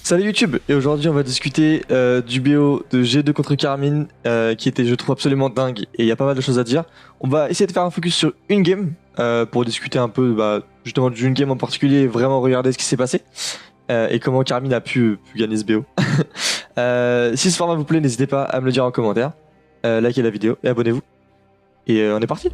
Salut YouTube, et aujourd'hui on va discuter du BO de G2 contre Karmine qui était je trouve absolument dingue et il y a pas mal de choses à dire. On va essayer de faire un focus sur une game pour discuter un peu justement d'une game en particulier et vraiment regarder ce qui s'est passé et comment Karmine a pu gagner ce BO. Si ce format vous plaît, n'hésitez pas à me le dire en commentaire, likez la vidéo et abonnez-vous. Et on est parti.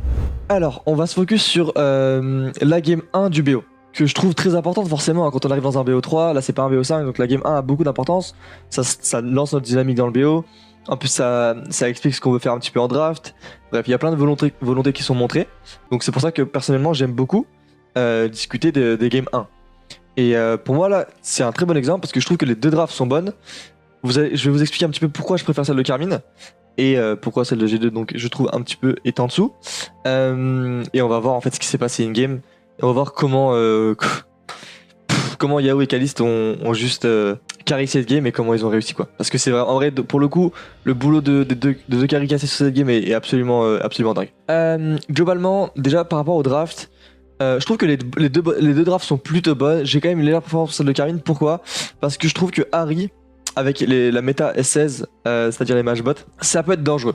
Alors on va se focus sur la game 1 du BO, que je trouve très importante forcément quand on arrive dans un BO3. Là c'est pas un BO5, donc la game 1 a beaucoup d'importance. Ça lance notre dynamique dans le BO. En plus ça explique ce qu'on veut faire un petit peu en draft. Bref, il y a plein de volontés qui sont montrées. Donc c'est pour ça que personnellement j'aime beaucoup discuter des game 1. Et pour moi là c'est un très bon exemple parce que je trouve que les deux drafts sont bonnes. Je vais vous expliquer un petit peu pourquoi je préfère celle de Karmine et pourquoi celle de G2 donc je trouve un petit peu est en dessous. Et on va voir en fait ce qui s'est passé in game. Et on va voir comment Yao et Caliste ont juste carry cette game et comment ils ont réussi quoi. Parce que c'est vrai, en vrai pour le coup le boulot de deux carry cassés sur cette game est absolument dingue. Globalement déjà par rapport au draft, je trouve que les deux drafts sont plutôt bonnes. J'ai quand même une légère préférence pour celle de Karmine. Pourquoi? Parce que je trouve que Harry avec la méta S16, c'est-à-dire les matchbots, ça peut être dangereux.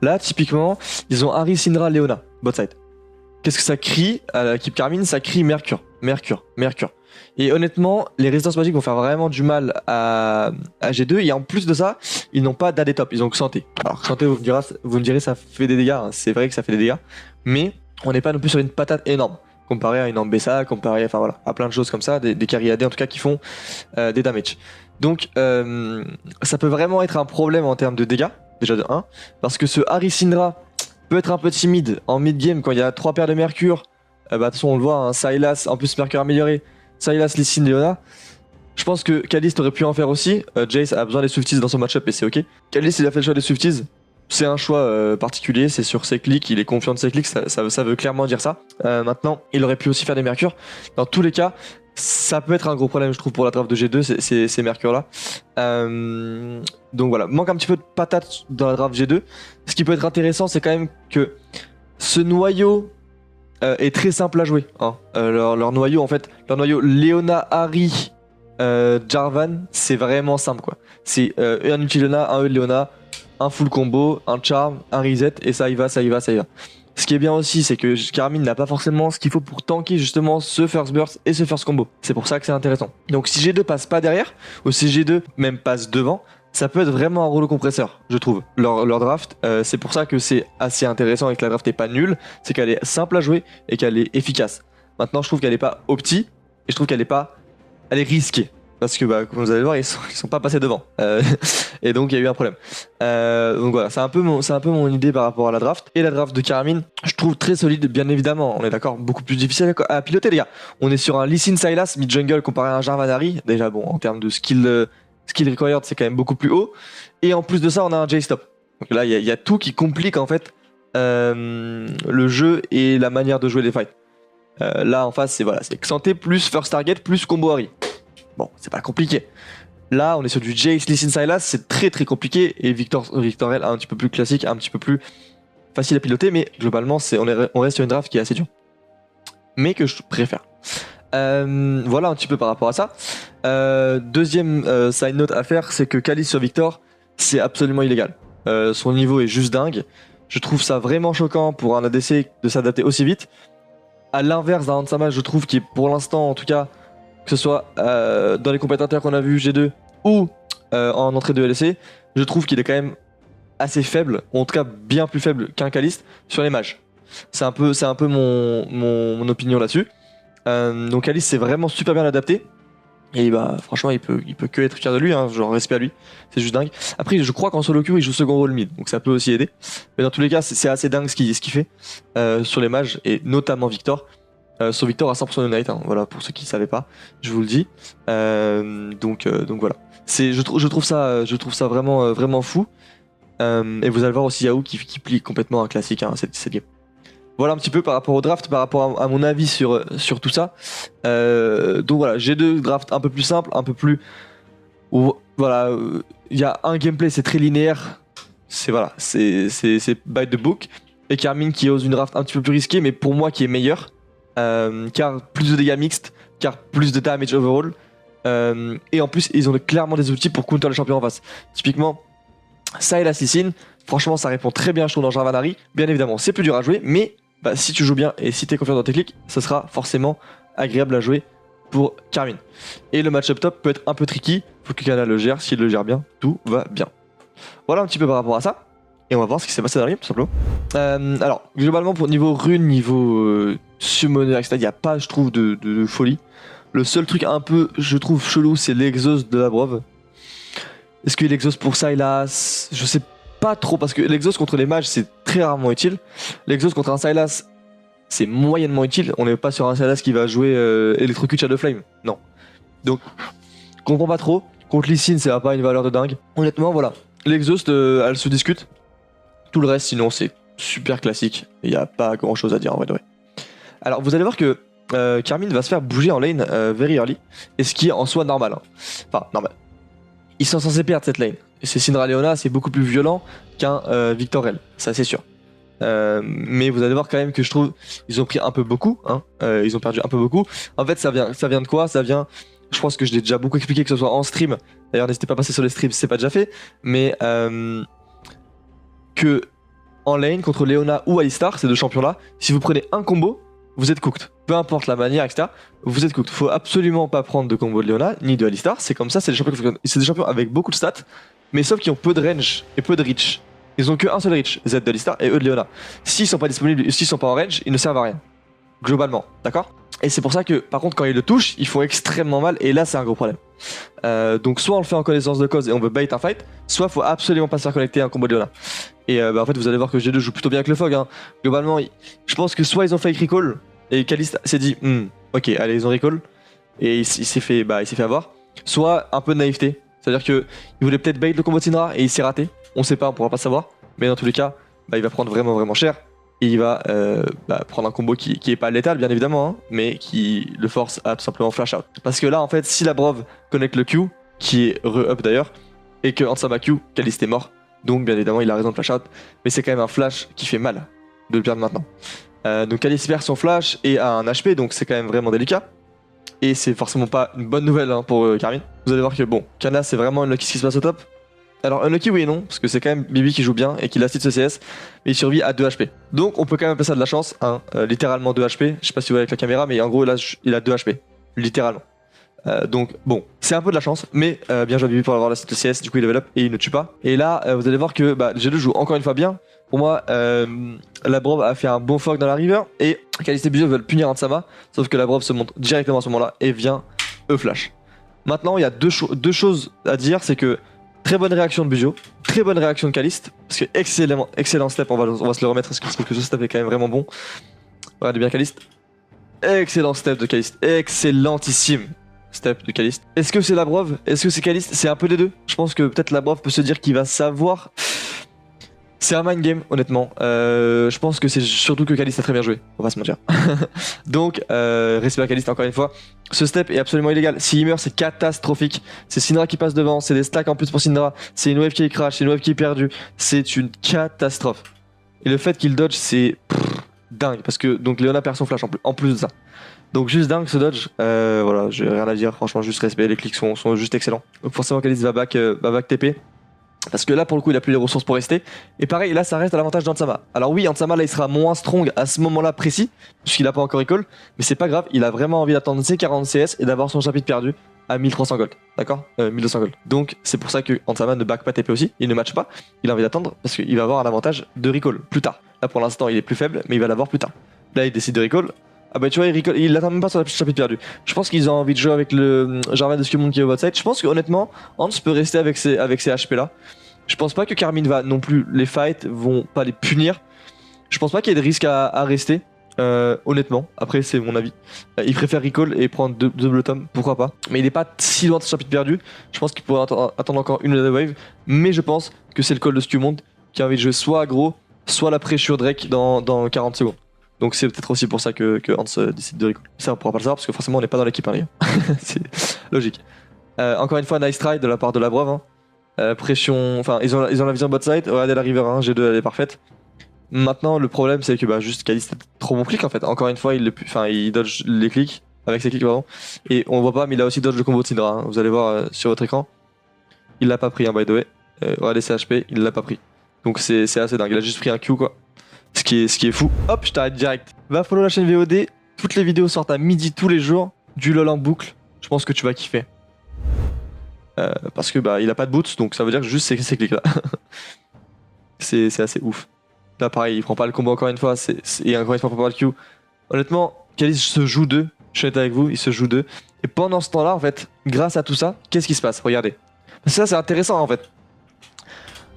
Là typiquement ils ont Harry, Syndra, Leona, bot side. Qu'est-ce que ça crie à l'équipe Karmine? Ça crie Mercure. Et honnêtement, les résistances magiques vont faire vraiment du mal à G2. Et en plus de ça, ils n'ont pas d'AD top, ils ont que santé. Alors santé, vous me direz ça fait des dégâts, hein. C'est vrai que ça fait des dégâts. Mais on n'est pas non plus sur une patate énorme. Comparé à une Ambessa, comparé à plein de choses comme ça, des carry AD en tout cas qui font des damage. Donc ça peut vraiment être un problème en termes de dégâts, déjà de 1. Parce que ce Harry Syndra peut être un peu timide en mid-game quand il y a 3 paires de Mercure. De toute façon on le voit, hein, Sylas, en plus Mercure amélioré, Sylas, Lee Sin, Leona. Je pense que Caliste aurait pu en faire aussi. Jace a besoin des Swifties dans son match-up et c'est ok. Caliste il a fait le choix des Swifties. C'est un choix particulier, c'est sur ses clics, il est confiant de ses clics, ça veut clairement dire ça. Maintenant, il aurait pu aussi faire des Mercure. Dans tous les cas, ça peut être un gros problème je trouve pour la draft de G2, ces Mercure là. Donc voilà, manque un petit peu de patate dans la draft G2. Ce qui peut être intéressant c'est quand même que ce noyau est très simple à jouer, hein. Leur noyau en fait, leur noyau Leona, Harry, Jarvan, c'est vraiment simple quoi. C'est un ulti Leona, un E de Leona, un full combo, un charm, un reset et ça y va. Ce qui est bien aussi, c'est que Karmine n'a pas forcément ce qu'il faut pour tanker justement ce first burst et ce first combo. C'est pour ça que c'est intéressant. Donc si G2 passe pas derrière, ou si G2 même passe devant, ça peut être vraiment un rouleau compresseur, je trouve. Leur draft, c'est pour ça que c'est assez intéressant et que la draft n'est pas nulle, c'est qu'elle est simple à jouer et qu'elle est efficace. Maintenant, je trouve qu'elle n'est pas opti, et je trouve qu'elle est risquée. Parce que comme vous allez le voir, ils sont pas passés devant. Et donc il y a eu un problème. Donc voilà, c'est un peu mon idée par rapport à la draft. Et la draft de Karmine, je trouve très solide, bien évidemment. On est d'accord, beaucoup plus difficile à piloter les gars. On est sur un Lee Sin Sylas mid-jungle comparé à un Jarvan Harry. Déjà bon, en termes de skill required, c'est quand même beaucoup plus haut. Et en plus de ça, on a un J-Stop. Donc là, il y a tout qui complique en fait le jeu et la manière de jouer les fights. Là en face, c'est santé plus first target plus combo Harry. Bon, c'est pas compliqué. Là, on est sur du Jace, Lee Sin, Sylas, c'est très très compliqué. Et Victorel, un petit peu plus classique, un petit peu plus facile à piloter, mais globalement, on reste sur une draft qui est assez dure. Mais que je préfère. Voilà un petit peu par rapport à ça. Deuxième side note à faire, c'est que Caliste sur Victor, c'est absolument illégal. Son niveau est juste dingue. Je trouve ça vraiment choquant pour un ADC de s'adapter aussi vite. À l'inverse d'un Hansama, je trouve qu'il est pour l'instant, en tout cas, que ce soit dans les compétiteurs qu'on a vu G2 ou en entrée de LEC, je trouve qu'il est quand même assez faible, ou en tout cas bien plus faible qu'un Caliste sur les mages. C'est un peu mon opinion là-dessus. Donc Caliste c'est vraiment super bien adapté. Et franchement il peut que être fier de lui, hein, genre respect à lui, c'est juste dingue. Après je crois qu'en solo queue il joue second rôle mid, donc ça peut aussi aider. Mais dans tous les cas c'est assez dingue ce qu'il fait sur les mages, et notamment Victor. Sur Victor à 100% Unite, hein, voilà pour ceux qui ne savaient pas, je vous le dis. Donc voilà. Je trouve ça vraiment fou. Et vous allez voir aussi Yao qui plie complètement un classique, hein, cette game. Voilà un petit peu par rapport au draft, par rapport à mon avis sur tout ça. Donc voilà, G2 draft un peu plus simple, un peu plus... Voilà, il y a un gameplay, c'est très linéaire. C'est by the book. Et Karmine qui ose une draft un petit peu plus risquée, mais pour moi qui est meilleure. Car plus de dégâts mixtes, car plus de damage overall. Et en plus, ils ont clairement des outils pour counter les champions en face. Typiquement, ça et la Sissine, franchement, ça répond très bien, je trouve, dans Jarvanari. Bien évidemment, c'est plus dur à jouer, mais si tu joues bien et si t'es confiant dans tes clics, ce sera forcément agréable à jouer pour Karmine. Et le match-up top peut être un peu tricky, faut que Kana le gère, s'il le gère bien, tout va bien. Voilà un petit peu par rapport à ça, et on va voir ce qui s'est passé dans la game, tout simplement. Alors, globalement, pour niveau rune, niveau summoner, etc., il n'y a pas, je trouve, de folie. Le seul truc un peu, je trouve, chelou, c'est l'exhaust de la Brove. Est-ce que l'exhaust pour Sylas, je sais pas trop, parce que l'exhaust contre les mages, c'est très rarement utile. L'exhaust contre un Sylas, c'est moyennement utile. On n'est pas sur un Sylas qui va jouer Electrocute Shadow Flame, non. Donc, je comprends pas trop. Contre Lee Sin, ça n'a pas une valeur de dingue. Honnêtement, voilà. L'exhaust, elle se discute. Tout le reste, sinon, c'est super classique. Il n'y a pas grand chose à dire en vrai de vrai. Alors, vous allez voir que Karmine va se faire bouger en lane very early. Et ce qui est en soi normal. Hein. Enfin, normal. Ils sont censés perdre cette lane. Et c'est Syndra Leona, c'est beaucoup plus violent qu'un Victorel. Ça, c'est sûr. Mais vous allez voir quand même que je trouve ils ont pris un peu beaucoup. Hein. Ils ont perdu un peu beaucoup. En fait, ça vient de quoi? Ça vient. Je pense que je l'ai déjà beaucoup expliqué, que ce soit en stream. D'ailleurs, n'hésitez pas à passer sur les streams si c'est pas déjà fait. Mais que en lane contre Leona ou Alistar, ces deux champions-là, si vous prenez un combo, vous êtes cooked. Peu importe la manière, etc. Vous êtes cooked. Faut absolument pas prendre de combo de Leona ni de Alistar. C'est comme ça, c'est des champions avec beaucoup de stats, mais sauf qui ont peu de range et peu de reach. Ils ont qu'un seul reach, Z de Alistar et eux de Leona. S'ils sont pas disponibles, s'ils sont pas en range, ils ne servent à rien. Globalement, d'accord? Et c'est pour ça que, par contre, quand ils le touchent, ils font extrêmement mal, et là, c'est un gros problème. Donc, soit on le fait en connaissance de cause et on veut bait un fight, soit faut absolument pas se faire connecter à un combo de Leona. Et en fait, vous allez voir que G2 joue plutôt bien avec le Fog. Hein. Globalement, je pense que soit ils ont fake recall, et Kalista s'est dit, ok, allez, ils ont recall, et il s'est fait avoir. Soit un peu de naïveté, c'est-à-dire qu'il voulait peut-être bait le combo de Syndra, et il s'est raté. On sait pas, on pourra pas savoir, mais dans tous les cas, il va prendre vraiment cher. Et il va prendre un combo qui est pas létal bien évidemment, hein, mais qui le force à tout simplement flash out. Parce que là en fait, si la Brove connecte le Q, qui est re-up d'ailleurs, et que Ansama Q, Kalist est mort, donc bien évidemment il a raison de flash out, mais c'est quand même un flash qui fait mal de le perdre maintenant. Donc Kalist perd son flash et a un HP, donc c'est quand même vraiment délicat. Et c'est forcément pas une bonne nouvelle hein, pour Karmine. Vous allez voir que bon, Kana c'est vraiment unlucky ce qui se passe au top. Alors unlucky oui et non, parce que c'est quand même Bibi qui joue bien et qui l'assiste ce CS, mais il survit à 2 HP. Donc on peut quand même appeler ça de la chance, hein, littéralement 2 HP, je sais pas si vous voyez avec la caméra, mais en gros là il a 2 HP, littéralement. Donc bon, c'est un peu de la chance, mais bien joué Bibi pour avoir l'assist de CS, du coup il level up et il ne tue pas. Et là vous allez voir que G2 joue encore une fois bien. Pour moi, la Brove a fait un bon fork dans la river et Kalist et Buzo veulent punir Ansama, sauf que la Brove se monte directement à ce moment-là et vient E-flash. Maintenant il y a deux choses à dire, c'est que très bonne réaction de Buzio, très bonne réaction de Kalist, parce que excellent step, on va se le remettre parce que je trouve que ce step est quand même vraiment bon. Regardez bien Kalist. Excellent step de Kalist, excellentissime step de Kalist. Est-ce que c'est la Brove? Est-ce que c'est Kalist? C'est un peu des deux. Je pense que peut-être la Brove peut se dire qu'il va savoir. C'est un mind game, honnêtement. Je pense que c'est surtout que Kalist a très bien joué, on va se mentir. Donc, respect à Kalist encore une fois. Ce step est absolument illégal. S'il meurt, c'est catastrophique. C'est Syndra qui passe devant, c'est des stacks en plus pour Syndra. C'est une wave qui est crash, c'est une wave qui est perdue. C'est une catastrophe. Et le fait qu'il dodge, c'est dingue. Parce que donc Leona perd son flash en plus de ça. Donc juste dingue ce dodge. Voilà, j'ai rien à dire. Franchement, juste respect. Les clics sont juste excellents. Donc forcément, Kalist va back TP. Parce que là pour le coup il a plus les ressources pour rester. Et pareil là ça reste à l'avantage d'Ansama. Alors oui Ansama là il sera moins strong à ce moment là précis, puisqu'il a pas encore recall. Mais c'est pas grave, il a vraiment envie d'attendre ses 40 CS et d'avoir son chapitre perdu à 1300 gold. D'accord 1200 gold. Donc c'est pour ça que Ansama ne back pas TP aussi, il ne match pas. Il a envie d'attendre parce qu'il va avoir un avantage de recall plus tard. Là pour l'instant il est plus faible mais il va l'avoir plus tard. Là il décide de recall. Ah bah tu vois il l'attend même pas sur le chapitre perdu. Je pense qu'ils ont envie de jouer avec le Jarvan de Scumon qui est au bot side. Je pense que honnêtement Hans peut rester avec ses HP là. Je pense pas que Karmine va non plus, les fights vont pas les punir. Je pense pas qu'il y ait de risque à rester, honnêtement. Après c'est mon avis. Il préfère recall et prendre double tome, pourquoi pas. Mais il est pas si loin de ce chapitre perdu. Je pense qu'il pourrait attendre encore une wave. Mais je pense que c'est le call de Scumon qui a envie de jouer soit aggro, soit la pressure Drake dans 40 secondes. Donc c'est peut-être aussi pour ça que Hans décide de recall. Ça on pourra pas le savoir parce que forcément on n'est pas dans l'équipe hein, les gars. C'est logique. Encore une fois nice try de la part de la Brove. Hein. Pression, enfin ils ont la vision bot side, regardez la river 1, G2 elle est parfaite. Maintenant le problème c'est que juste Kalist est trop bon clic en fait. Encore une fois il dodge les clics avec ses kicks, pardon. Et on voit pas, mais il a aussi dodge le combo de Syndra. Hein. Vous allez voir sur votre écran. Il l'a pas pris, hein, by the way. Regardez ses HP, il l'a pas pris. Donc c'est assez dingue. Il a juste pris un Q, quoi. Ce qui est fou. Hop, je t'arrête direct. Va follow la chaîne VOD. Toutes les vidéos sortent à midi tous les jours. Du LoL en boucle. Je pense que tu vas kiffer. Parce que bah il a pas de boots, donc ça veut dire que juste ces clics là. c'est assez ouf. Là pareil, il prend pas le combo encore une fois. Et encore une fois, il prend pas le Q. Honnêtement, Kalice se joue 2. Je suis honnête avec vous, il se joue 2. Et pendant ce temps-là, en fait, grâce à tout ça, qu'est-ce qui se passe? Regardez. Parce que ça, c'est intéressant en fait.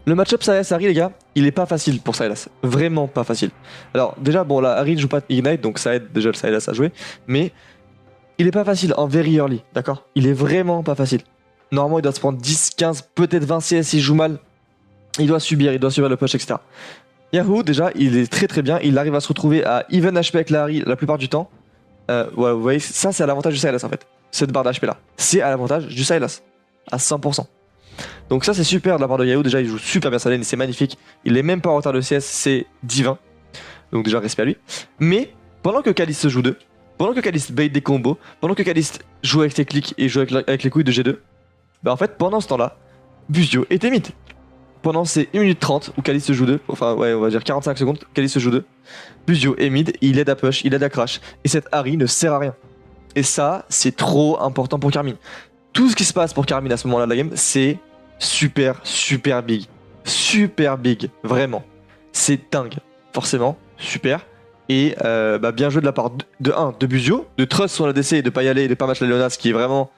Le match-up Sylas Ahri, les gars, il est pas facile pour Sylas. Vraiment pas facile. Alors, déjà, bon, là, Ahri ne joue pas Ignite, donc ça aide déjà le Sylas à jouer. Mais il est pas facile en very early, d'accord? Il est vraiment pas facile. Normalement, il doit se prendre 10, 15, peut-être 20 CS s'il joue mal. Il doit subir le push, etc. Yahoo, déjà, il est très très bien. Il arrive à se retrouver à even HP avec la Ahri la plupart du temps. Ouais, vous voyez, ça, c'est à l'avantage du Sylas en fait. Cette barre d'HP là. C'est à l'avantage du Sylas. À 100%. Donc ça c'est super de la part de Yahoo, déjà il joue super bien sa lane et c'est magnifique. Il est même pas en retard de CS, c'est divin. Donc déjà respect à lui. Mais pendant que Kalice se joue 2, pendant que Kalice bait des combos, pendant que Kalice joue avec ses clics et joue avec les couilles de G2, bah en fait pendant ce temps-là, Buzio était mid. Pendant ces 1 minute 30 où Kalice se joue 2, enfin ouais on va dire 45 secondes, Kalice se joue 2, Buzio est mid, il aide à push, il aide à crash, et cette Ahri ne sert à rien. Et ça c'est trop important pour Karmine. Tout ce qui se passe pour Karmine à ce moment-là de la game, c'est super big. Super big, vraiment. C'est dingue, forcément, super. Et bah, bien joué de la part de Buzio, de trust sur la DC et de pas y aller et de pas match la Leona, ce qui est vraiment,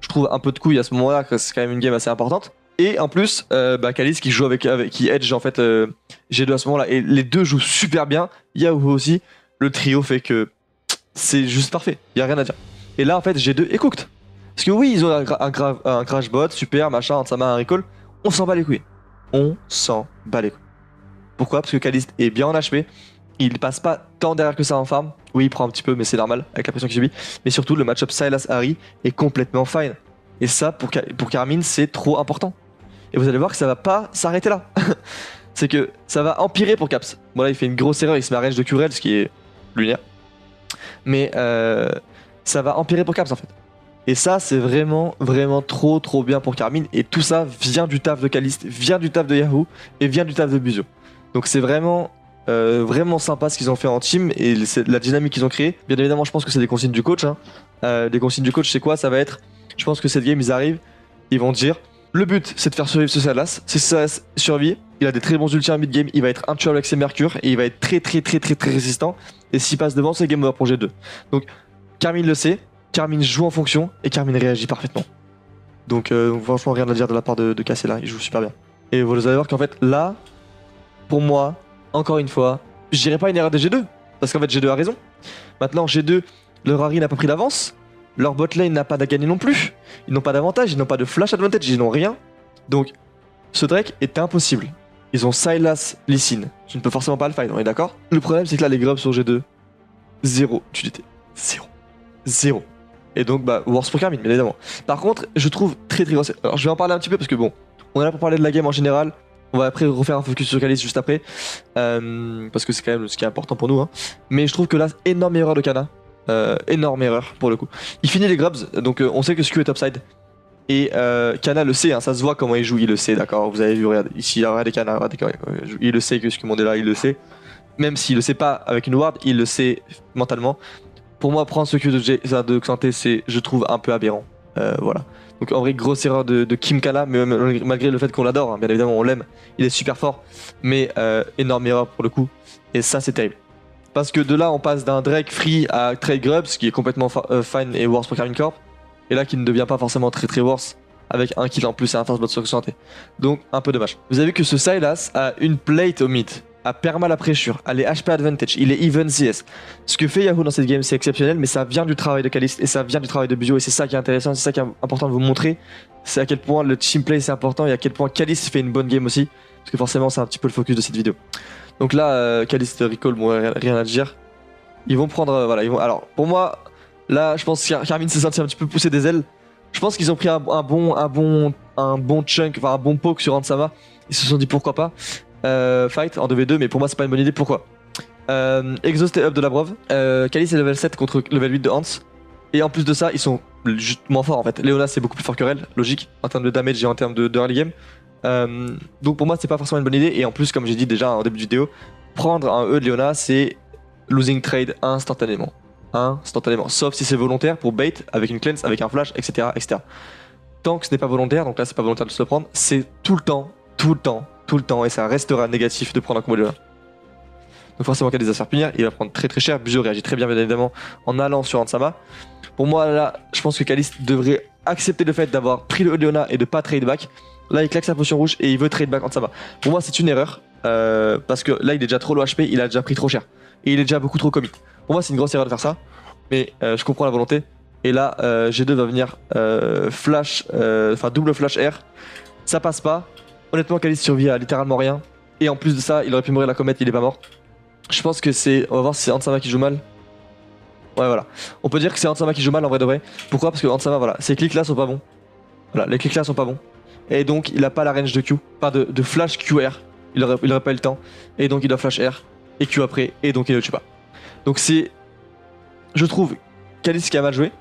je trouve, un peu de couille à ce moment-là, que c'est quand même une game assez importante. Et en plus, bah, Kalice qui joue qui edge en fait G2 à ce moment-là. Et les deux jouent super bien. Yahoo aussi. Le trio fait que c'est juste parfait. Il y a rien à dire. Et là, en fait, G2 est cooked. Parce que oui, ils ont un crash bot, super, machin, Hansama, un recall. On s'en bat les couilles. On s'en bat les couilles. Pourquoi? Parce que Kalice est bien en HP. Il passe pas tant derrière que ça en farm. Oui, il prend un petit peu, mais c'est normal avec la pression qu'il subit. Mais surtout, le match-up Sylas Ahri est complètement fine. Et ça, pour Karmine, c'est trop important. Et vous allez voir que ça va pas s'arrêter là. C'est que ça va empirer pour Caps. Bon là, il fait une grosse erreur, il se met à range de Curel, ce qui est lunaire. Mais ça va empirer pour Caps en fait. Et ça, c'est vraiment trop bien pour Karmine. Et tout ça vient du taf de Kalist, vient du taf de Yahoo et vient du taf de Buzio. Donc c'est vraiment sympa ce qu'ils ont fait en team et la dynamique qu'ils ont créée. Bien évidemment, je pense que c'est des consignes du coach. Hein. Des consignes du coach, c'est quoi? Ça va être, je pense que cette game, ils arrivent, ils vont dire, le but, c'est de faire survivre ce Sylas. Si Sylas survit, il a des très bons ultis en mid-game, il va être intuable avec ses mercures et il va être très résistant. Et s'il passe devant, c'est game over pour G2. Donc, Karmine le sait. Karmine joue en fonction et Karmine réagit parfaitement. Donc franchement rien à dire de la part de Cassé là, il joue super bien. Et vous allez voir qu'en fait là, pour moi, encore une fois, je dirais pas une erreur de G2, parce qu'en fait G2 a raison. Maintenant G2, leur Ahri n'a pas pris d'avance, leur bot lane n'a pas à gagner non plus, ils n'ont pas d'avantage, ils n'ont pas de flash advantage, ils n'ont rien. Donc ce Drake est impossible. Ils ont Sylas, Lee Sin, je ne peux forcément pas le fight, on est d'accord? Le problème c'est que là les grubs sur G2, zéro utilité, zéro. Et donc, bah, worse pour Karmine, bien évidemment. Par contre, je trouve très grosse. Alors, je vais en parler un petit peu parce que bon, on est là pour parler de la game en général. On va après refaire un focus sur Kalice juste après. Parce que c'est quand même ce qui est important pour nous. Hein. Mais je trouve que là, énorme erreur de Kana. Énorme erreur pour le coup. Il finit les grubs, donc on sait que Skew est topside. Et Kana le sait, hein, ça se voit comment il joue, il le sait, d'accord. Vous avez vu, regardez, ici, regardez Kana, regardez, il le sait que Skew est là, il le sait. Même s'il le sait pas avec une ward, il le sait mentalement. Pour moi, prendre ce Q de Xanté, c'est, je trouve, un peu aberrant. Voilà. Donc en vrai, grosse erreur de Kim Kana, mais malgré le fait qu'on l'adore, hein, bien évidemment, on l'aime, il est super fort. Mais énorme erreur pour le coup. Et ça, c'est terrible. Parce que de là, on passe d'un Drake free à trade Grubs, qui est complètement fine et worse pour Karmine Corp. Et là, qui ne devient pas forcément très worse, avec un kill en plus et un first blood sur Xanté. Donc, un peu dommage. Vous avez vu que ce Sylas a une plate au mid. A perma la pressure, a les HP advantage, il est even CS. Ce que fait Yahoo dans cette game c'est exceptionnel, mais ça vient du travail de Kalist et ça vient du travail de Buzio et c'est ça qui est intéressant, c'est ça qui est important de vous montrer. C'est à quel point le team play c'est important et à quel point Kalist fait une bonne game aussi, parce que forcément c'est un petit peu le focus de cette vidéo. Donc là, Kalist recall, bon, rien à dire. Ils vont prendre, voilà, ils vont. Alors pour moi, là je pense que Karmine s'est senti un petit peu pousser des ailes. Je pense qu'ils ont pris un bon chunk, enfin un bon poke sur Hansama. Ils se sont dit pourquoi pas. Fight en 2v2, mais pour moi c'est pas une bonne idée. Pourquoi? Exhaust et up de la Brove. Kalice est level 7 contre level 8 de Hans. Et en plus de ça, ils sont juste moins forts en fait. Leona c'est beaucoup plus fort que Rell, logique, en termes de damage et en termes de early game. Donc pour moi c'est pas forcément une bonne idée. Et en plus comme j'ai dit déjà en début de vidéo, prendre un E de Leona c'est losing trade instantanément. Instantanément. Sauf si c'est volontaire pour bait avec une cleanse, avec un flash, etc. etc. Tant que ce n'est pas volontaire, donc là c'est pas volontaire de se le prendre, c'est tout le temps, et ça restera négatif de prendre un combo de Leona. Donc forcément Kha'Zix va se faire punir, il va prendre très très cher. Buzio réagit très bien évidemment en allant sur Hanzama. Pour moi là, je pense que Kha'Zix devrait accepter le fait d'avoir pris le E de Leona et de pas trade back. Là il claque sa potion rouge et il veut trade back Hanzama. Pour moi c'est une erreur, parce que là il est déjà trop low HP, il a déjà pris trop cher. Et il est déjà beaucoup trop commit. Pour moi c'est une grosse erreur de faire ça, mais je comprends la volonté. Et là G2 va venir flash, enfin double flash R. Ça passe pas. Honnêtement Kha'Zix survit à littéralement rien. Et en plus de ça il aurait pu mourir la comète, il est pas mort. Je pense que c'est. On va voir si c'est Hanzama qui joue mal. Ouais, voilà. On peut dire que c'est Hanzama qui joue mal en vrai de vrai. Pourquoi? Parce que Hanzama, voilà, ces clics là sont pas bons. Voilà, les clics là sont pas bons. Et donc, il a pas la range de Q. Pas de flash QR. Il aurait pas eu le temps. Et donc, il doit flash R. Et Q après. Et donc, il le tue pas. Donc, c'est. Je trouve Kha'Zix qui a mal joué.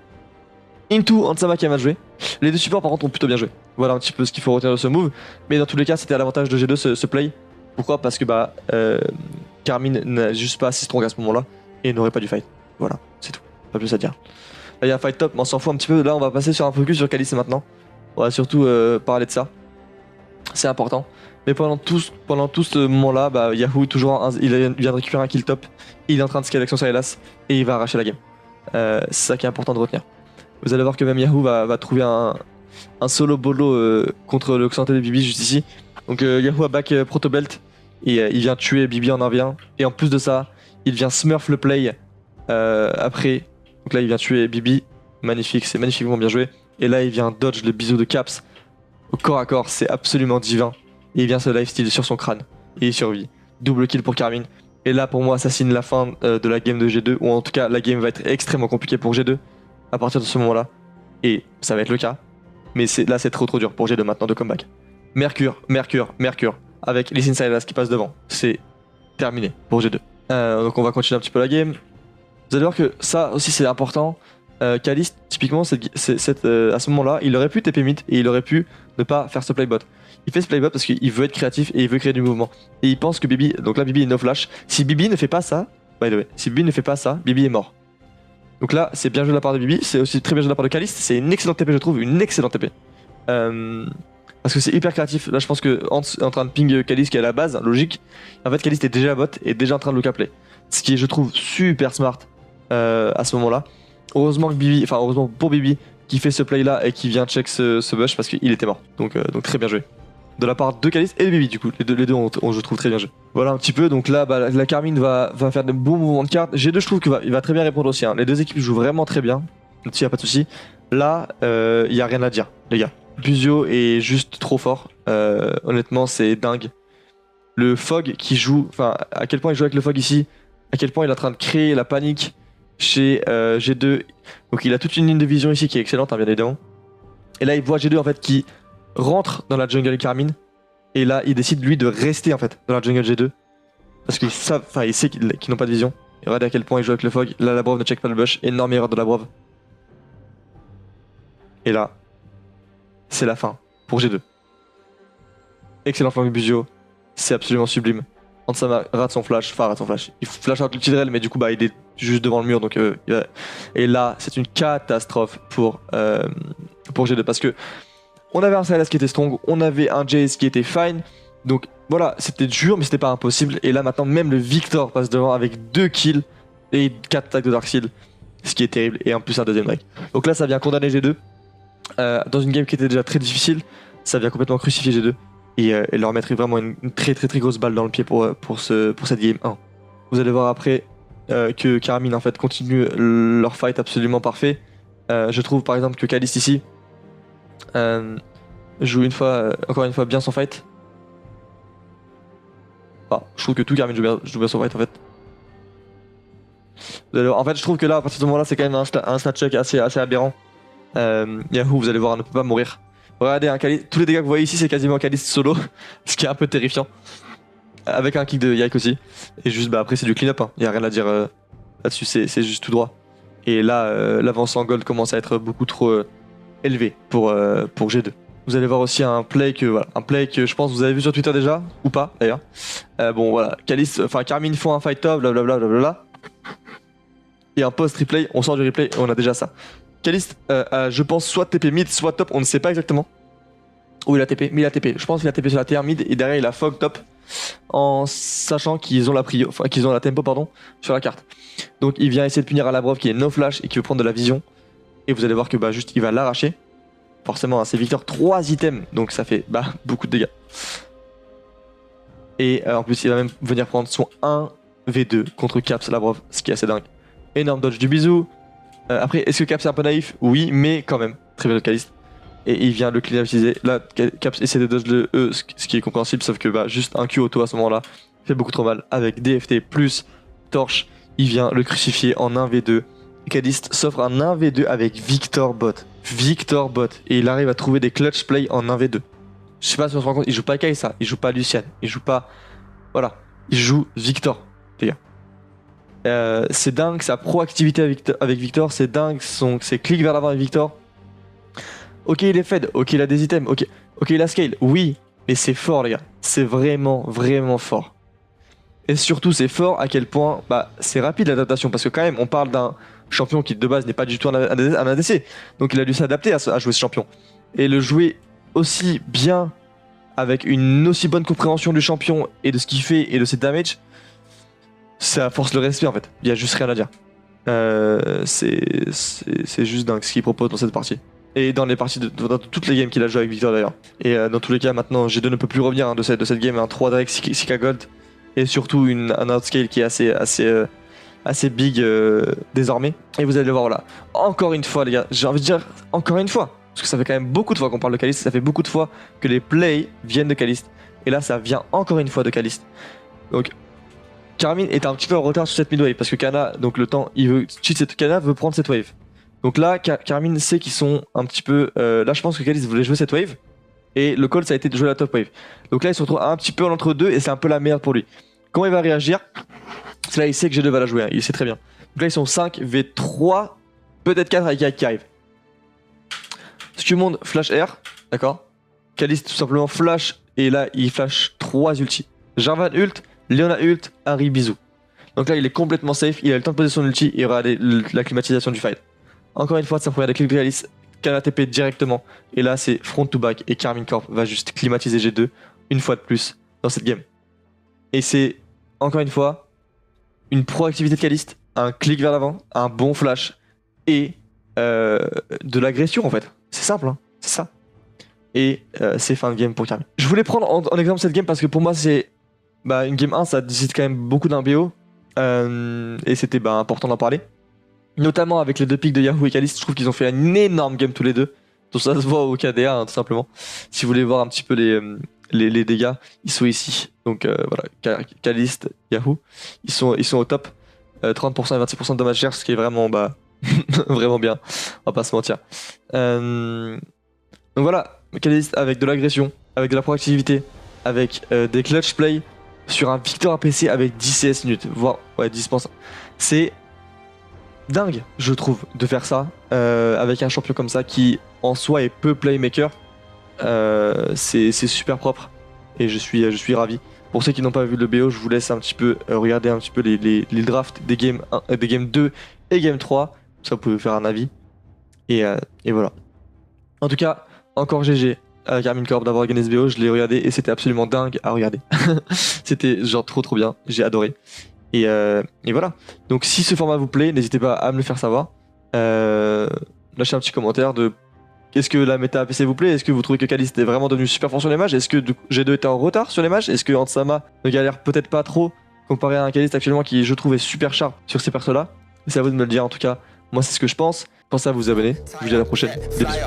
Into Hanzama qui a mal joué. Les deux supports, par contre, ont plutôt bien joué. Voilà un petit peu ce qu'il faut retenir de ce move. Mais dans tous les cas, c'était à l'avantage de G2 ce play. Pourquoi? Parce que bah. Karmin n'a juste pas assez strong à ce moment-là et n'aurait pas dû fight. Voilà, c'est tout. Pas plus à dire. Là, il y a un fight top, mais on s'en fout un petit peu. Là, on va passer sur un focus sur Kha'Zix maintenant. On va surtout parler de ça. C'est important. Mais pendant tout ce moment-là, bah, Yahoo, toujours il vient de récupérer un kill top. Il est en train de scaler avec son Sylas et il va arracher la game. C'est ça qui est important de retenir. Vous allez voir que même Yahoo va trouver un solo bolo contre le Xanté de Bibi juste ici. Donc Yahoo a back Proto Belt. Et il vient tuer Bibi en 1v1. Et en plus de ça, il vient smurf le play après. Donc là, il vient tuer Bibi. Magnifique, c'est magnifiquement bien joué. Et là, il vient dodge le bisou de Caps au corps à corps. C'est absolument divin. Et il vient se lifesteal sur son crâne. Et il survit. Double kill pour Karmin. Et là, pour moi, ça signe la fin de la game de G2. Ou en tout cas, la game va être extrêmement compliquée pour G2 à partir de ce moment-là. Et ça va être le cas. Mais là, c'est trop dur pour G2 maintenant de comeback. Mercure. Avec Lee Sin Sylas qui passe devant. C'est terminé pour G2. Donc on va continuer un petit peu la game. Vous allez voir que ça aussi c'est important. Kha'Zix, typiquement, à ce moment-là, il aurait pu TP mid et il aurait pu ne pas faire ce playbot. Il fait ce playbot parce qu'il veut être créatif et il veut créer du mouvement. Et il pense que Bibi, donc là Bibi est no flash. Si Bibi ne fait pas ça, by the way, si Bibi ne fait pas ça, Bibi est mort. Donc là, c'est bien joué de la part de Bibi, c'est aussi très bien joué de la part de Kha'Zix. C'est une excellente TP, je trouve, une excellente TP. Parce que c'est hyper créatif. Là, je pense que Hans est en train de ping Kha'Zix qui est à la base, logique. En fait, Kha'Zix était déjà à bot et déjà en train de le play. Ce qui est, je trouve, super smart à ce moment-là. Heureusement pour Bibi qui fait ce play là et qui vient check ce bush parce qu'il était mort. Donc très bien joué. De la part de Kha'Zix et de Bibi, du coup. Les deux ont, je trouve, très bien joué. Voilà un petit peu. Donc là, bah, la Karmin va faire de bons mouvements de cartes. G2, je trouve qu'il va très bien répondre aussi. Hein. Les deux équipes jouent vraiment très bien. Là-dessus, y a pas de souci. Là, y a rien à dire, les gars. Buzio est juste trop fort. Honnêtement, c'est dingue. Le Fog qui joue, enfin, à quel point il joue avec le Fog ici, à quel point il est en train de créer la panique chez G2. Donc il a toute une ligne de vision ici qui est excellente, hein, bien évidemment. Et là, il voit G2 en fait qui rentre dans la jungle Karmin. Et là, il décide lui de rester en fait dans la jungle G2 parce qu'il sait qu'ils n'ont pas de vision. Et regardez à quel point il joue avec le Fog. Là, la Brave ne check pas le bush. Énorme erreur de la Brave. Et là, c'est la fin pour G2. Excellent flank Buzio, c'est absolument sublime. Hanzama rate son flash, il flash out le Tidrel, mais du coup bah, il est juste devant le mur. Donc, et là, c'est une catastrophe pour G2 parce que on avait un Sylas qui était strong, on avait un Jace qui était fine. Donc voilà, c'était dur, mais c'était pas impossible. Et là maintenant, même le Victor passe devant avec 2 kills et 4 attacks de Darkseid, ce qui est terrible. Et en plus un deuxième break. Donc là, ça vient condamner G2. Dans une game qui était déjà très difficile, ça vient complètement crucifier G2 et leur mettre vraiment une très grosse balle dans le pied pour cette game 1. Vous allez voir après que Karmin en fait continue leur fight absolument parfait. Je trouve par exemple que Kha'Zix ici joue encore une fois bien son fight. Enfin, je trouve que tout Karmin joue bien son fight en fait. En fait je trouve que là à partir de ce moment là c'est quand même un stat check assez aberrant. Yahoo, vous allez voir, ne peut pas mourir. Regardez, tous les dégâts que vous voyez ici, c'est quasiment Kha'Zix solo, ce qui est un peu terrifiant. Avec un kick de Yike aussi. Et juste, bah après, c'est du clean-up, hein. Y a rien à dire là-dessus, c'est juste tout droit. Et là, l'avance en gold commence à être beaucoup trop élevé pour G2. Vous allez voir aussi un play que je pense que vous avez vu sur Twitter déjà, ou pas d'ailleurs. Bon voilà, Karmine font un fight top, blablabla, blablabla. Et un post replay, on sort du replay et on a déjà ça. Kalist, je pense soit TP mid, soit top, on ne sait pas exactement. Où il a TP, mais il a TP. Je pense qu'il a TP sur la TR mid et derrière il a fog top. En sachant qu'ils ont la prio, enfin qu'ils ont la tempo pardon, sur la carte. Donc il vient essayer de punir à Labrov qui est no flash et qui veut prendre de la vision. Et vous allez voir que juste il va l'arracher. Forcément, hein, c'est Victor 3 items, donc ça fait beaucoup de dégâts. Et en plus, il va même venir prendre son 1v2 contre Caps Labrov, ce qui est assez dingue. Énorme dodge du bisou. Après, est-ce que Caps est un peu naïf? Oui, mais quand même, très bien le Kalist. Et il vient le clean utiliser. Là, Caps essaie de dodge le E, ce qui est compréhensible, sauf que juste un Q auto à ce moment-là fait beaucoup trop mal. Avec DFT plus Torche, il vient le crucifier en 1v2. Kalist s'offre un 1v2 avec Victor Bot. Et il arrive à trouver des clutch play en 1v2. Je sais pas si on se rend compte, il joue pas Kaisa, il joue pas Lucian, il joue pas... Voilà, il joue Victor, les gars. C'est dingue sa proactivité avec Victor, c'est dingue ses clics vers l'avant avec Victor. Ok, il est fed, ok, il a des items, ok, il a scale, oui, mais c'est fort, les gars. C'est vraiment, vraiment fort. Et surtout, c'est fort à quel point c'est rapide l'adaptation, parce que quand même, on parle d'un champion qui de base n'est pas du tout un ADC. Donc il a dû s'adapter à jouer ce champion. Et le jouer aussi bien, avec une aussi bonne compréhension du champion et de ce qu'il fait et de ses damages, ça force le respect en fait. Il y a juste rien à dire. C'est juste dingue ce qu'il propose dans cette partie. Et dans les parties dans toutes les games qu'il a joué avec Victor d'ailleurs. Et dans tous les cas, maintenant G2 ne peut plus revenir de cette game. Un 3 Drake, 6k gold. Et surtout un outscale qui est assez big désormais. Et vous allez le voir, voilà. Encore une fois, les gars, j'ai envie de dire encore une fois. Parce que ça fait quand même beaucoup de fois qu'on parle de Kalist. Ça fait beaucoup de fois que les plays viennent de Kalist. Et là, ça vient encore une fois de Kalist. Donc, Karmine est un petit peu en retard sur cette mid wave. Parce que Kana, donc le temps, Kana veut prendre cette wave. Donc là, Karmine sait qu'ils sont un petit peu... là, je pense que Kalist voulait jouer cette wave. Et le call, ça a été de jouer la top wave. Donc là, il se retrouve un petit peu en entre deux. Et c'est un peu la merde pour lui. Comment il va réagir? C'est là, il sait que G2 va la jouer, hein. Il sait très bien. Donc là, ils sont 5v3, peut-être 4 avec Yike qui arrive. Skumond flash R, d'accord. Kalist tout simplement flash, et là, il flash 3 ulti. Jarvan ult, Leona ult, Harry bisou. Donc là, il est complètement safe, il a le temps de poser son ulti, et regardez la climatisation du fight. Encore une fois, sa première déclic de Kalist, Kana TP directement, et là, c'est front to back, et Karmine Corp va juste climatiser G2, une fois de plus, dans cette game. Et c'est, encore une fois, une proactivité de Kalist, un clic vers l'avant, un bon flash et de l'agression en fait. C'est simple, hein, c'est ça. Et c'est fin de game pour Karmine. Je voulais prendre en exemple cette game parce que pour moi c'est une game 1, ça décide quand même beaucoup d'un BO et c'était important d'en parler. Notamment avec les deux pics de Yahoo et Kalist, je trouve qu'ils ont fait une énorme game tous les deux. Donc ça se voit au KDA hein, tout simplement. Si vous voulez voir un petit peu les dégâts, ils sont ici. Donc voilà, Kalist, Yahoo, ils sont au top. 30% et 26% de dommage share, ce qui est vraiment vraiment bien, on va pas se mentir. Donc voilà, Kalist avec de l'agression, avec de la proactivité, avec des clutch play sur un Victor APC avec 10 CS minutes, voire 10%. C'est dingue, je trouve, de faire ça avec un champion comme ça qui en soi est peu playmaker. C'est super propre et je suis ravi. Pour ceux qui n'ont pas vu le BO, je vous laisse un petit peu regarder un petit peu les drafts des games 2 et game 3. Ça vous pouvez faire un avis. Et voilà. En tout cas, encore GG à Karmine Corp d'avoir gagné ce BO. Je l'ai regardé et c'était absolument dingue à regarder. C'était genre trop bien. J'ai adoré. Et voilà. Donc si ce format vous plaît, n'hésitez pas à me le faire savoir. Lâchez un petit commentaire de... Est-ce que la méta APC vous plaît? Est-ce que vous trouvez que Kalist est vraiment devenu super fort sur les mages? Est-ce que G2 était en retard sur les mages? Est-ce que Hantsama ne galère peut-être pas trop comparé à un Kalist actuellement qui je trouve est super sharp sur ces persos là? C'est à vous de me le dire en tout cas. Moi c'est ce que je pense. Pensez à vous abonner. Je vous dis à la prochaine. Des bisous.